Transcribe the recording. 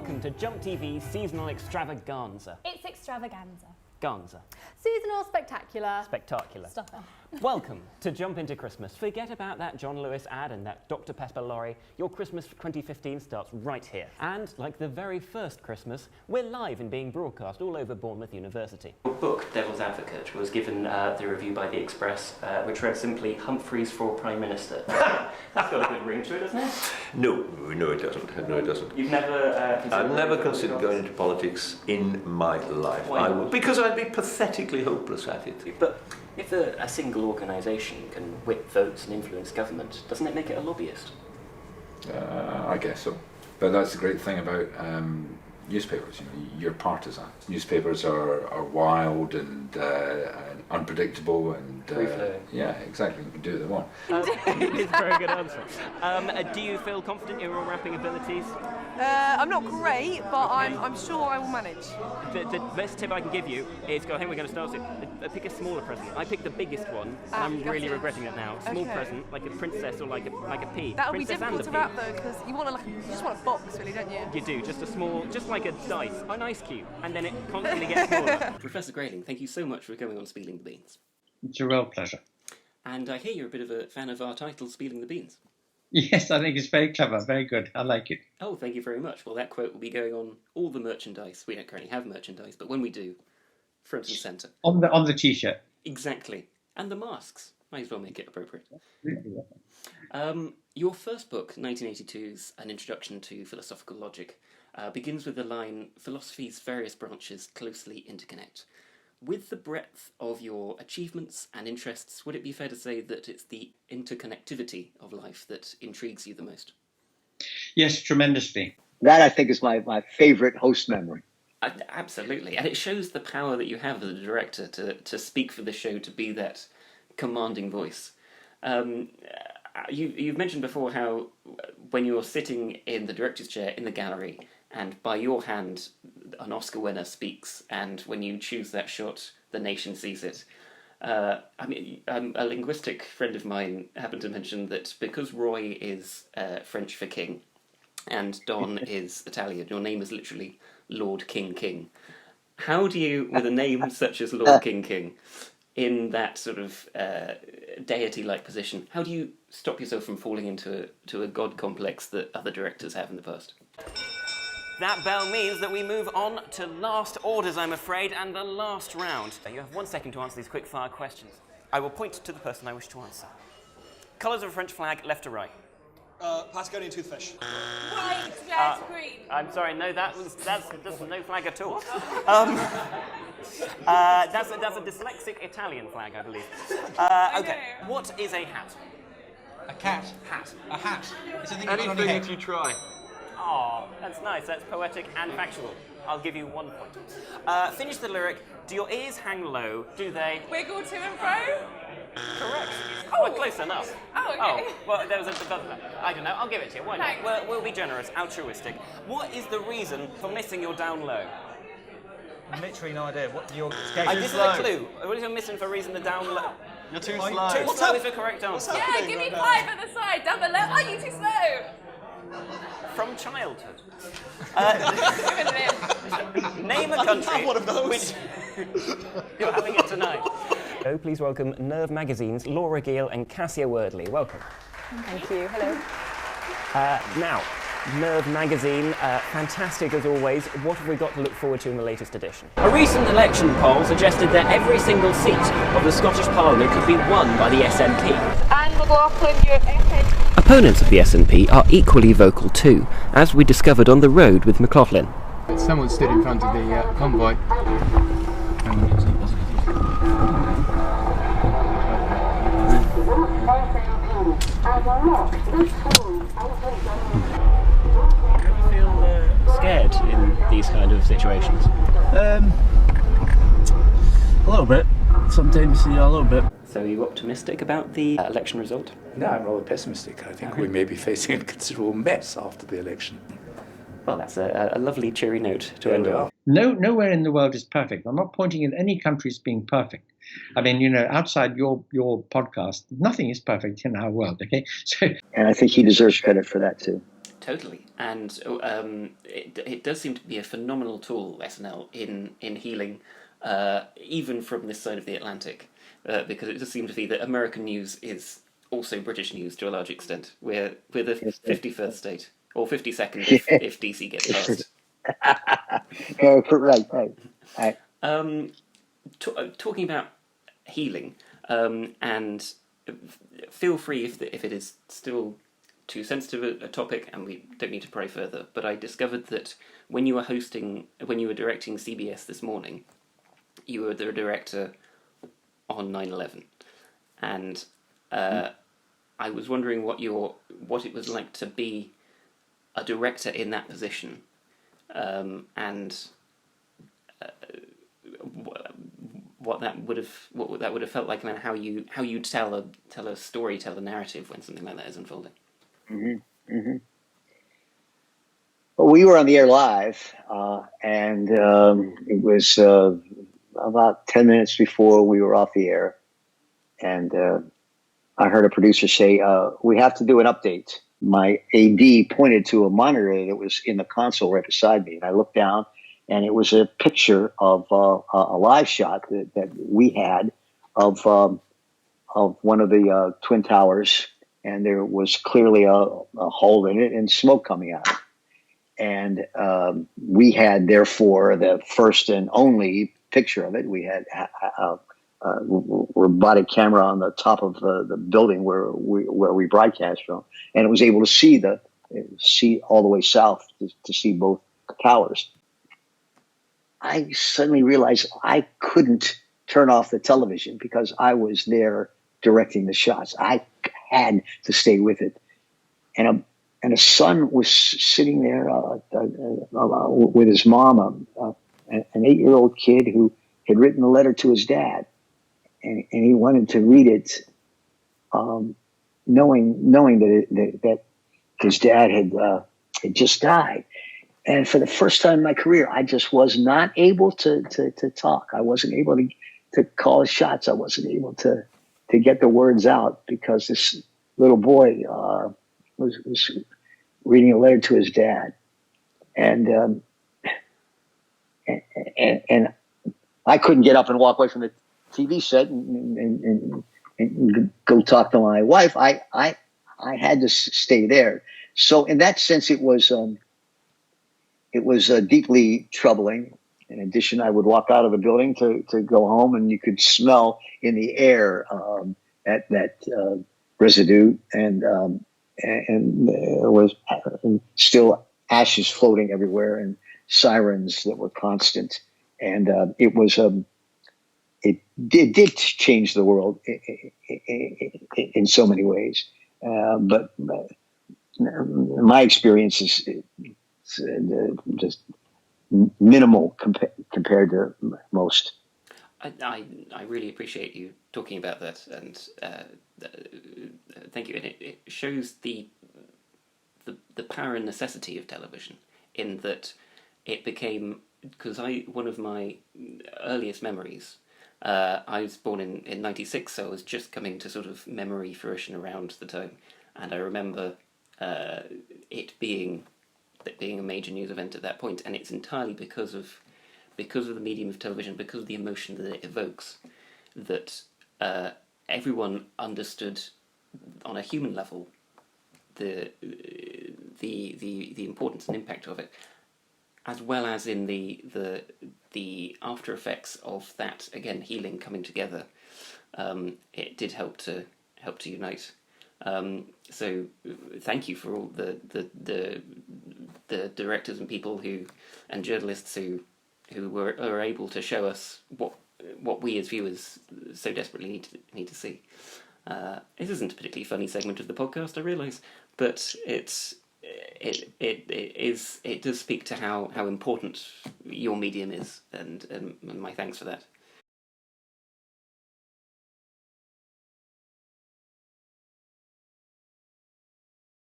welcome to Jump TV's seasonal extravaganza. It's extravaganza. Ganza. Seasonal spectacular. Spectacular. Stuffer. Welcome to Jump Into Christmas. Forget about that John Lewis ad and that Dr. Pepper lorry. Your Christmas 2015 starts right here. And like the very first Christmas, we're live and being broadcast all over Bournemouth University. Your book, Devil's Advocate, was given the review by The Express, which read simply, Humphreys for Prime Minister. That's got a good ring to it, doesn't it? No, it doesn't. No, it doesn't. You've never I've never considered going into politics in my life. Why not? Because I'd be pathetically hopeless at it. But if a single organisation can whip votes and influence government, doesn't it make it a lobbyist? I guess so. But that's the great thing about newspapers. You know, you're partisan. Newspapers are wild and unpredictable and yeah, exactly. You can do what they want. It's a very good answer. Do you feel confident in your rapping abilities? I'm not great, but I'm sure I will manage. The best tip I can give you is I think we're going to start it. Pick a smaller present. I picked the biggest one, and I'm really regretting it now. Small present, like a princess or like a pea. That'll be Princess difficult to and a wrap pea. though, because you just want a box, really, don't you? You do, just a small, just like a dice, an ice cube, and then it constantly gets smaller. Professor Grayling, thank you so much for coming on Spilling the Beans. It's a real pleasure. And I hear you're a bit of a fan of our title, Spilling the Beans. Yes, I think it's very clever, very good. I like it. Oh, thank you very much. Well, that quote will be going on all the merchandise. We don't currently have merchandise, but when we do, front and centre. On the T-shirt. Exactly. And the masks. Might as well make it appropriate. Really? Your first book, 1982's An Introduction to Philosophical Logic, begins with the line, philosophy's various branches closely interconnect. With the breadth of your achievements and interests, would it be fair to say that it's the interconnectivity of life that intrigues you the most? Yes, tremendously. That, I think, is my favorite host memory. Absolutely. And it shows the power that you have as a director to speak for the show, to be that commanding voice. You've mentioned before how when you're sitting in the director's chair in the gallery and by your hand an Oscar winner speaks, and when you choose that shot, the nation sees it. A linguistic friend of mine happened to mention that because Roy is French for king and Don is Italian, your name is literally Lord King King. How do you, with a name such as Lord King King, in that sort of deity-like position, how do you stop yourself from falling into a god complex that other directors have in the past? That bell means that we move on to last orders, I'm afraid, and the last round. You have 1 second to answer these quick-fire questions. I will point to the person I wish to answer. Colours of a French flag, left to right. Patagonian toothfish. White, red, green. I'm sorry, no, that's no flag at all. That's a dyslexic Italian flag, I believe. Okay, what is a hat? A cat. Hat. A hat. It's a thing you put on your head. you try. Oh, that's nice. That's poetic and factual. I'll give you 1 point. Finish the lyric. Do your ears hang low? Do they? Wiggle to and fro. Correct. Oh, well, close enough. Oh, okay. Oh, well, there was I don't know. I'll give it to you. Why not? We'll be generous, altruistic. What is the reason for missing your down low? Literally no idea. What you're This is a clue. What is your missing for reason the down low? You're too Too slow is the correct answer. Yeah, give me 5 at the side, down below. Oh, you too slow. From childhood. Give it a Name a country. have one of those. Which you're having it tonight. So please welcome Nerve Magazine's Laura Gill and Cassia Wordley. Welcome. Thank you. Hello. Now, Nerve Magazine, fantastic as always. What have we got to look forward to in the latest edition? A recent election poll suggested that every single seat of the Scottish Parliament could be won by the SNP. And we'll go off on your ahead. Opponents of the SNP are equally vocal too, as we discovered on the road with McLaughlin. Someone stood in front of the convoy. Do you ever feel scared in these kind of situations? A little bit. Sometimes, a little bit. So are you optimistic about the election result? No, I'm rather pessimistic. I think we may be facing a considerable mess after the election. Well, that's a lovely cheery note to end on. Nowhere in the world is perfect. I'm not pointing at any country as being perfect. I mean, outside your podcast, nothing is perfect in our world, okay? So, And I think he deserves credit for that, too. totally. And it does seem to be a phenomenal tool, SNL, in healing, even from this side of the Atlantic, because it does seem to be that American news is also British news to a large extent. We're the 51st state, or 52nd if DC gets passed. Right. Talking about healing, and feel free if it is still too sensitive a topic, and we don't need to pray further. But I discovered that when you were directing CBS this morning, you were the director on 9/11, and I was wondering what it was like to be a director in that position, and what that would have felt like, and how you tell a story, tell a narrative when something like that is unfolding. Well, we were on the air live, and it was about 10 minutes before we were off the air, and I heard a producer say, "We have to do an update." My AD pointed to a monitor that was in the console right beside me, and I looked down, and it was a picture of a live shot that we had of one of the Twin Towers, and there was clearly a hole in it and smoke coming out. And we had, therefore, the first and only picture of it. We had a robotic camera on the top of the building where we broadcast from, and it was able to see all the way south to see both towers. I suddenly realized I couldn't turn off the television because I was there directing the shots. I had to stay with it. And a son was sitting there with his mom, an 8-year-old kid who had written a letter to his dad, and he wanted to read it, knowing that his dad had just died. And for the first time in my career, I just was not able to talk. I wasn't able to call shots. I wasn't able to get the words out because this little boy was reading a letter to his dad, and I couldn't get up and walk away from the TV set and go talk to my wife. I had to stay there. So in that sense, it was deeply troubling. In addition, I would walk out of the building to go home, and you could smell in the air that residue, and there was still ashes floating everywhere, and sirens that were constant. And it did change the world in so many ways. But my experience is just minimal compared to most. I really appreciate you talking about that, and thank you. And it shows the power and necessity of television, in that it became, because one of my earliest memories, I was born in 96, so I was just coming to sort of memory fruition around the time, and I remember it being a major news event at that point, and it's entirely because of the medium of television, because of the emotion that it evokes, that everyone understood on a human level the importance and impact of it, as well as in the after effects of that, again, healing coming together. It did help to unite. So thank you for all the directors and people and journalists who are able to show us what we as viewers so desperately need to see. This isn't a particularly funny segment of the podcast, I realise, but it does speak to how important your medium is, and my thanks for that.